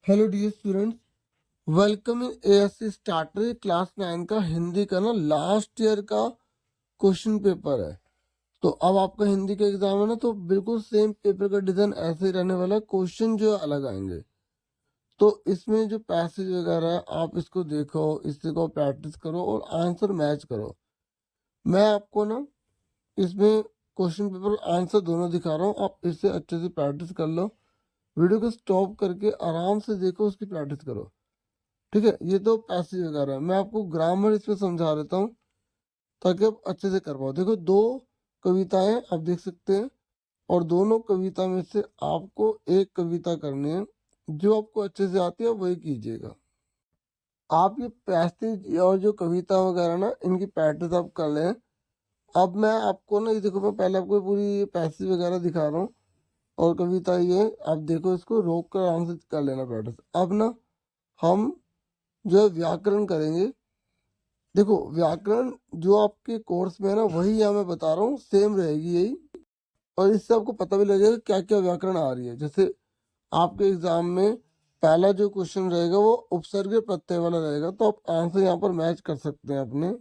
Hello dear students, welcome in ASC starter class 9 का हिंदी का ना लास्ट ईयर का क्वेश्चन पेपर है। तो अब आपका हिंदी का एग्जाम है ना, तो बिल्कुल सेम पेपर का डिजाइन ऐसे ही रहने वाला है। क्वेश्चन जो है अलग आएंगे। तो इसमें जो पैसेज वगैरह है आप इसको देखो, इससे को प्रैक्टिस करो और आंसर मैच करो। मैं आपको ना इसमें क्वेश्चन पेपर आंसर दोनों दिखा रहा हूँ, आप इससे अच्छे से प्रैक्टिस कर लो। वीडियो को स्टॉप करके आराम से देखो, उसकी प्रैक्टिस करो। ठीक है, ये तो पैसेज वगैरह है। मैं आपको ग्रामर इसमें समझा देता हूँ ताकि आप अच्छे से कर पाओ। देखो, दो कविताएं आप देख सकते हैं और दोनों कविता में से आपको एक कविता करनी है। जो आपको अच्छे से आती है वही कीजिएगा। आप ये पैसेज और जो कविता वगैरह ना, इनकी प्रैक्टिस आप कर लें। अब मैं आपको ना, ये देखो, मैं पहले आपको पूरी पैसेज वगैरह दिखा रहा हूँ और कविता ये आप देखो, इसको रोक कर आराम से कर लेना प्रैक्टिस। अब ना हम जो है व्याकरण करेंगे। देखो, व्याकरण जो आपके कोर्स में है ना, वही यहाँ मैं बता रहा हूँ, सेम रहेगी यही। और इससे आपको पता भी लगेगा क्या क्या व्याकरण आ रही है। जैसे आपके एग्जाम में पहला जो क्वेश्चन रहेगा वो उपसर्ग प्रत्यय वाला रहेगा, तो आप आंसर यहाँ पर मैच कर सकते हैं अपने।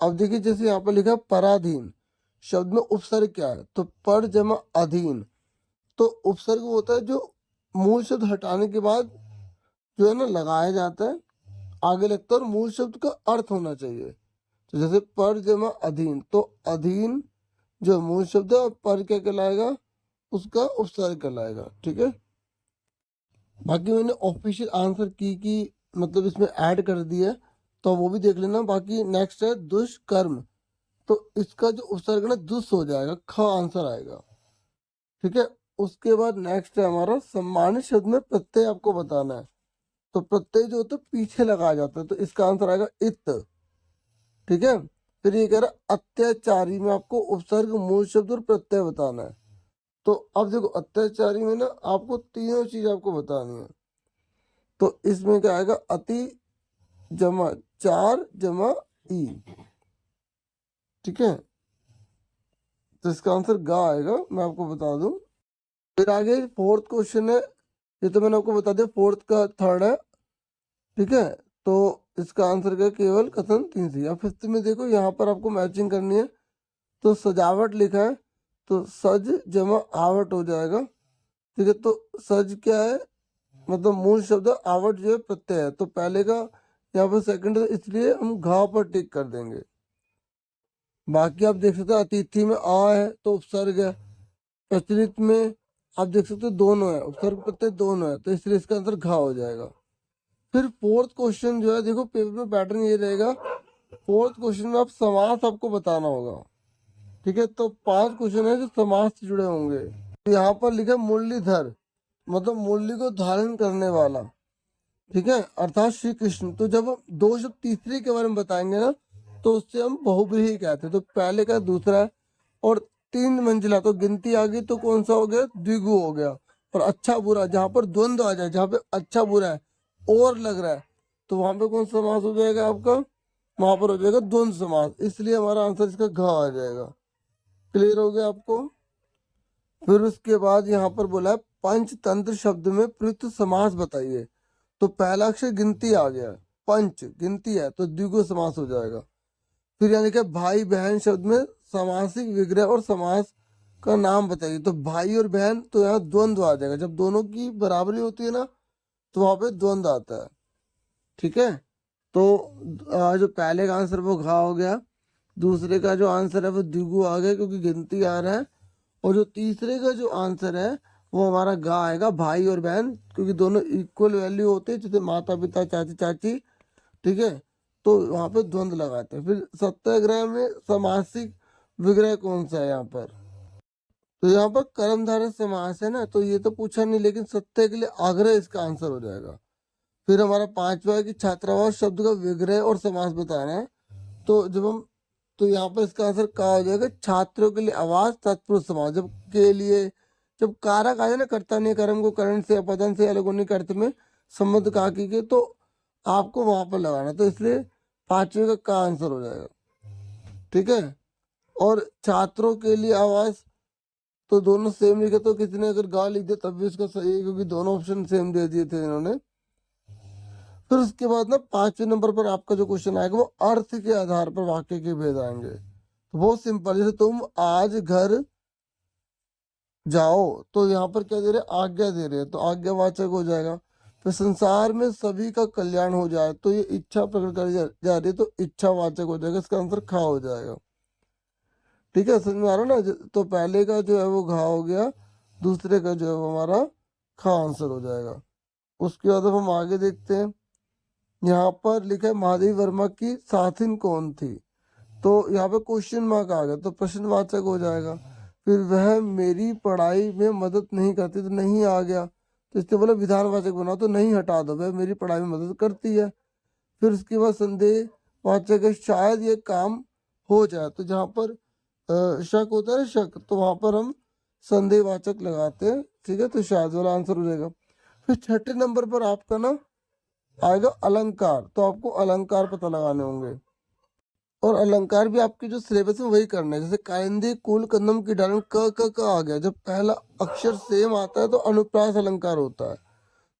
अब देखिए, जैसे यहाँ पर लिखा है पराधीन, शब्द में उपसर्ग क्या है? तो पर जमा अधीन। तो उपसर्ग वो होता है जो मूल शब्द हटाने के बाद जो है ना लगाया जाता है, आगे लगता है, और मूल शब्द का अर्थ होना चाहिए। तो जैसे पर जमा अधीन, तो अधीन जो मूल शब्द है, और पर क्या कहलाएगा? उसका उपसर्ग कहलाएगा। ठीक है, बाकी मैंने ऑफिशियल आंसर की मतलब इसमें ऐड कर दिया है, तो वो भी देख लेना। बाकी नेक्स्ट है दुष्कर्म, तो इसका जो उपसर्ग है ना दुष् हो जाएगा, ख आंसर आएगा। ठीक है, उसके बाद नेक्स्ट है हमारा सम्मानित शब्द में प्रत्यय आपको बताना है। तो प्रत्यय जो होता है पीछे लगाया जाता है, तो इसका आंसर आएगा इत। ठीक है, फिर ये कह रहा अत्याचारी में आपको उपसर्ग, मूल शब्द और प्रत्यय बताना है। तो अब देखो, अत्याचारी में ना आपको तीनों चीज आपको बतानी है। तो इसमें क्या आएगा? अति जमा चार जमा ई। ठीक है, तो इसका आंसर गा आएगा, मैं आपको बता दूं। फिर आगे फोर्थ क्वेश्चन है, ये तो मैंने आपको बता दिया, फोर्थ का थर्ड है। ठीक है, तो इसका आंसर क्या? केवल कथन तीन सी। अब फिफ्थ में देखो, यहाँ पर आपको मैचिंग करनी है। तो सजावट लिखा है, तो सज जमा आवट हो जाएगा। ठीक है, तो सज क्या है? मतलब मूल शब्द है, आवट जो है प्रत्यय है। तो पहले का यहाँ पर सेकंड है, इसलिए हम घाव पर टिक कर देंगे। बाकी आप देख सकते हो, अतिथि में आ है तो उपसर्ग है। प्रचलित में आप देख सकते हो दोनों है, उपसर्ग प्रत्यय दोनों है, तो इसलिए इसका आंसर घा हो जाएगा। फिर फोर्थ क्वेश्चन जो है, देखो पेपर में पैटर्न ये रहेगा। फोर्थ क्वेश्चन में आप समास आपको बताना होगा। ठीक है, तो 5 क्वेश्चन है जो समास से जुड़े होंगे। तो यहाँ पर लिखा है मुरलीधर, मतलब मुरली को धारण करने वाला। ठीक है, अर्थात श्री कृष्ण। तो जब हम दो शब्द तीसरे के बारे में बताएंगे ना, तो उससे हम बहुब्रीहि कहते हैं। तो पहले का दूसरा है, और 3 मंजिला, तो गिनती आ गई, तो कौन सा हो गया? द्विगु हो गया। और अच्छा बुरा, जहां पर द्वंद्व आ जाए, जहां पे अच्छा बुरा है और लग रहा है, तो वहां पे कौन सा समास हो जाएगा आपका? वहां पर हो जाएगा द्वंद्व समास, इसलिए हमारा आंसर इसका घ आ जाएगा। क्लियर हो गया आपको? फिर उसके बाद यहाँ पर बोला है पंचतंत्र शब्द में प्रयुक्त समास बताइए। तो पहला अक्षर गिनती आ गया, पंच गिनती है, तो द्विगु समास हो जाएगा। फिर यानी कि भाई बहन शब्द में समासिक विग्रह और समास का नाम बताइए। तो भाई और बहन, तो यहाँ द्वंद्व आ जाएगा। जब दोनों की बराबरी होती है ना, तो वहां पे द्वंद्व आता है। ठीक है, तो जो पहले का आंसर वो घा हो गया, दूसरे का जो आंसर है वो द्विगु आ गया क्योंकि गिनती आ रहा है, और जो तीसरे का जो आंसर है वो हमारा गा आएगा, भाई और बहन, क्योंकि दोनों इक्वल वैल्यू होते हैं, जैसे माता पिता चाची चाची। ठीक है, तो वहां पे द्वंद्व लगाते हैं। फिर सत्याग्रह में समासिक विग्रह कौन सा है यहाँ पर? तो यहाँ पर कर्मधारय समास है ना, तो ये तो पूछा नहीं, लेकिन सत्य के लिए आग्रह इसका आंसर हो जाएगा। फिर हमारा पांचवा है कि छात्रावास शब्द का विग्रह और समास बताना है। तो जब हम, तो यहाँ पर इसका आंसर क्या हो जाएगा? छात्रों के लिए आवास तत्पुरुष समास। जब के लिए, जब कारक आ जाए ना, कर्ता नहीं कर्म को करण से अपदन से अलग होने के अर्थ में संबंध काकी के, तो आपको वहां पर लगाना, तो इसलिए पांचवे का आंसर हो जाएगा। ठीक है, और छात्रों के लिए आवास, तो दोनों सेम लिखे, तो किसी ने अगर गा लिख दिया तब भी उसका सही है, क्योंकि दोनों ऑप्शन सेम दे दिए थे इन्होंने। फिर उसके बाद ना 5वें नंबर पर आपका जो क्वेश्चन आएगा वो अर्थ के आधार पर वाक्य के भेद आएंगे। तो बहुत सिंपल, जैसे तुम आज घर जाओ, तो यहाँ पर क्या दे रहे हैं, आज्ञा दे रहे हैं, तो आज्ञावाचक हो जाएगा। फिर संसार में सभी का कल्याण हो जाए, तो ये इच्छा प्रकट करी जा रही है, तो इच्छावाचक हो जाएगा, इसका आंसर खा हो जाएगा। ठीक है, समझ में आ रहा है ना। तो पहले का जो है वो घा हो गया, दूसरे का जो है वो हमारा खा आंसर हो जाएगा। उसके बाद अब हम आगे देखते हैं। यहाँ पर लिखा है महादेवी वर्मा की साथिन कौन थी, तो यहाँ पे क्वेश्चन मार्क आ गया, तो प्रश्नवाचक हो जाएगा। फिर वह मेरी पढ़ाई में मदद नहीं करती, तो नहीं आ गया, तो इसके बोले विधानवाचक बनाओ, तो नहीं हटा दो, वह मेरी पढ़ाई में मदद करती है। फिर उसके बाद संदेह वाचक है, शायद ये काम हो जाए, तो जहाँ पर शक होता है ना, शक, तो वहां पर हम संदेहवाचक लगाते हैं। ठीक है, तो शायद वाला आंसर हो जाएगा। फिर 6ठे नंबर पर आपका ना आएगा अलंकार, तो आपको अलंकार पता लगाने होंगे, और अलंकार भी आपके जो सिलेबस में वही करना है। जैसे कालिंदी कुल कदम की डालन क आ गया, जब पहला अक्षर सेम आता है तो अनुप्रास अलंकार होता है।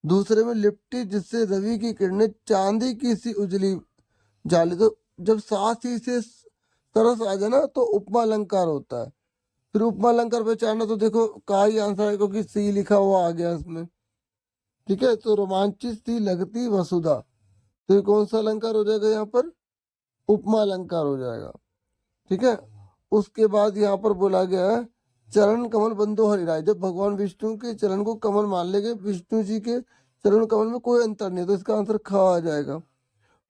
दूसरे में लिपटी जिससे रवि की किरणें चांदी की सी उजली जाली, तो जब साथ ही से सरस आ जाए ना तो उपमा अलंकार होता है। फिर उपमा अलंकार पहचानना, तो देखो का ही आंसर है, क्योंकि सी लिखा हुआ आ गया इसमें। ठीक है, तो रोमांचित सी लगती वसुधा, तो ये कौन सा अलंकार हो जाएगा, यहाँ पर उपमा अलंकार हो जाएगा। ठीक है, उसके बाद यहाँ पर बोला गया है चरण कमल बंदो हरिराय, जब भगवान विष्णु के चरण को कमल मान लेंगे, विष्णु जी के चरण कमल में कोई अंतर नहीं है, तो इसका आंसर ख आ जाएगा।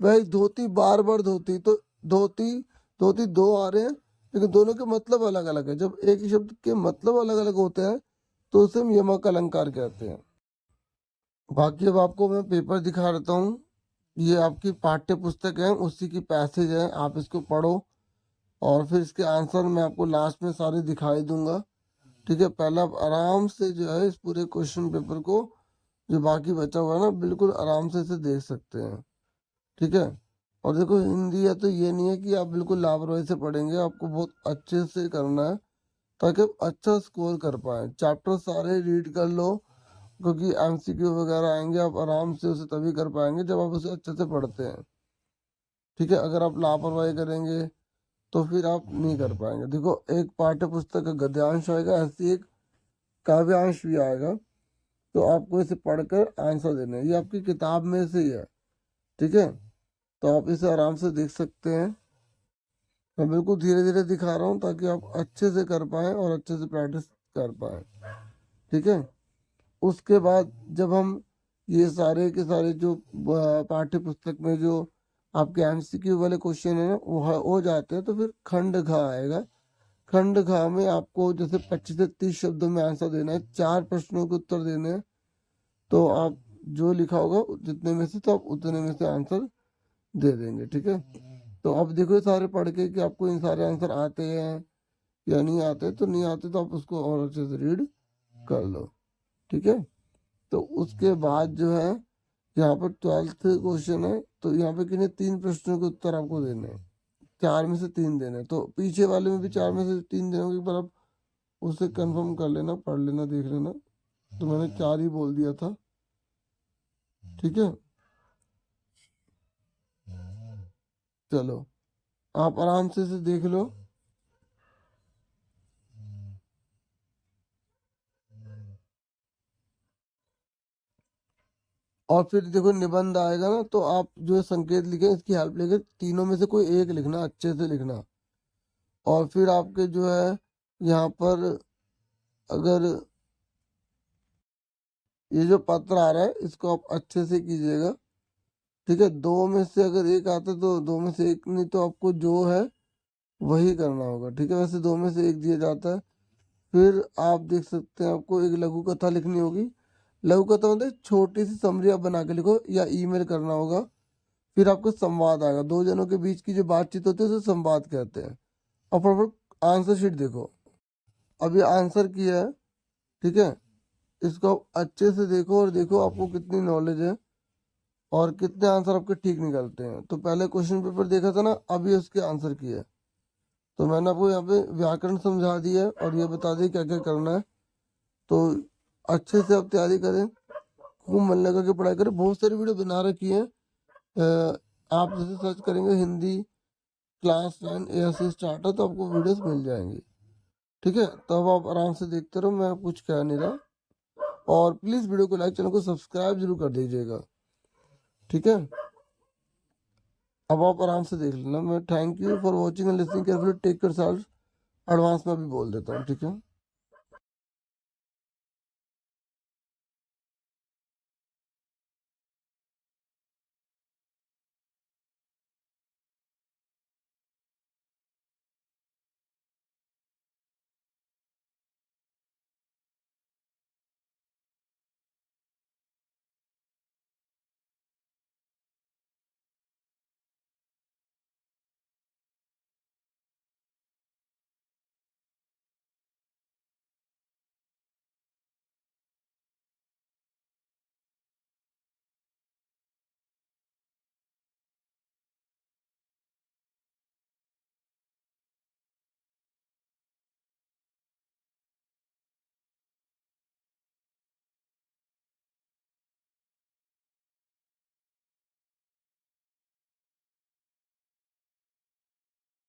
वह धोती बार बार धोती, तो धोती धोती दो आ रहे हैं, लेकिन दोनों के मतलब अलग अलग है। जब एक ही शब्द के मतलब अलग अलग होते हैं तो उसे हम यमक अलंकार कहते हैं। बाकी अब आपको मैं पेपर दिखा देता हूँ। ये आपकी पाठ्य पुस्तक है, उसी की पैसेज है, आप इसको पढ़ो, और फिर इसके आंसर मैं आपको लास्ट में सारे दिखाई दूंगा। ठीक है, पहले आप आराम से जो है इस पूरे क्वेश्चन पेपर को, जो बाकी बचा हुआ है ना, बिल्कुल आराम से इसे देख सकते हैं। ठीक है, और देखो हिंदी है तो ये नहीं है कि आप बिल्कुल लापरवाही से पढ़ेंगे, आपको बहुत अच्छे से करना है, ताकि आप अच्छा स्कोर कर पाए। चैप्टर सारे रीड कर लो, क्योंकि एमसीक्यू वगैरह आएंगे, आप आराम से उसे तभी कर पाएंगे जब आप उसे अच्छे से पढ़ते हैं। ठीक है, अगर आप लापरवाही करेंगे तो फिर आप नहीं कर पाएंगे। देखो, एक पाठ्य पुस्तक का गद्यांश आएगा, ऐसे एक काव्यांश भी आएगा, तो आपको इसे पढ़कर आंसर देना है, ये आपकी किताब में से ही है। ठीक है, तो आप इसे आराम से देख सकते हैं। मैं बिल्कुल धीरे धीरे दिखा रहा हूँ ताकि आप अच्छे से कर पाएं और अच्छे से प्रैक्टिस कर पाएं। ठीक है, उसके बाद जब हम ये सारे के सारे जो पाठ्य पुस्तक में जो आपके एमसीक्यू वाले क्वेश्चन है ना वो हो जाते हैं, तो फिर खंड घ आएगा। खंड घ में आपको जैसे 25 से 30 शब्दों में आंसर देना है, 4 प्रश्नों के उत्तर देने हैं, तो आप जो लिखा होगा जितने में से, तो आप उतने में से आंसर दे देंगे। ठीक है, तो अब देखो ये सारे पढ़ के कि आपको इन सारे आंसर आते हैं या नहीं आते, तो नहीं आते तो आप उसको और अच्छे से रीड कर लो। ठीक है, तो उसके बाद जो है यहाँ पर 12th क्वेश्चन है, तो यहाँ पे किन्हीं 3 प्रश्नों के उत्तर आपको देने हैं, 4 में से 3 देने हैं, तो पीछे वाले में भी 4 में से 3 देने होंगे, पर आप उसे कंफर्म कर लेना, पढ़ लेना, देख लेना। तो मैंने 4 ही बोल दिया था। ठीक है, चलो आप आराम से इसे देख लो। और फिर देखो निबंध आएगा ना, तो आप जो संकेत लिखे इसकी हेल्प लेके तीनों में से कोई एक लिखना, अच्छे से लिखना। और फिर आपके जो है यहाँ पर अगर ये जो पत्र आ रहा है इसको आप अच्छे से कीजिएगा। ठीक है, 2 में से अगर एक आता है तो 2 में से एक, नहीं तो आपको जो है वही करना होगा। ठीक है, वैसे 2 में से एक दिया जाता है। फिर आप देख सकते हैं आपको एक लघु कथा लिखनी होगी। लघु कथा मतलब छोटी सी समरी आप बना के लिखो या ईमेल करना होगा। फिर आपको संवाद आएगा, 2 जनों के बीच की जो बातचीत होती है उसे संवाद कहते हैं। और फटाफट आंसर शीट देखो, अब ये आंसर किया है। ठीक है, इसको आप अच्छे से देखो और देखो आपको कितनी नॉलेज है और कितने आंसर आपके ठीक निकलते हैं। तो पहले क्वेश्चन पेपर देखा था ना, अभी उसके आंसर किया है। तो मैंने आपको यहाँ पे व्याकरण समझा दिया है और ये बता दिया क्या क्या करना है। तो अच्छे से आप तैयारी करें, खूब मन लगा के पढ़ाई करें। बहुत सारी वीडियो बना रखी है, आप जैसे सर्च करेंगे हिंदी क्लास 9 ASC स्टार्टर तो आपको वीडियोस मिल जाएंगी। ठीक है, तो अब आप आराम से देखते रहो, मैं कुछ कह नहीं रहा। और प्लीज़ वीडियो को लाइक, चैनल को सब्सक्राइब जरूर कर दीजिएगा। ठीक है, अब आप आराम से देख लेना। मैं thank you for watching and listening carefully, take care self. Advance में भी बोल देता हूँ, ठीक है।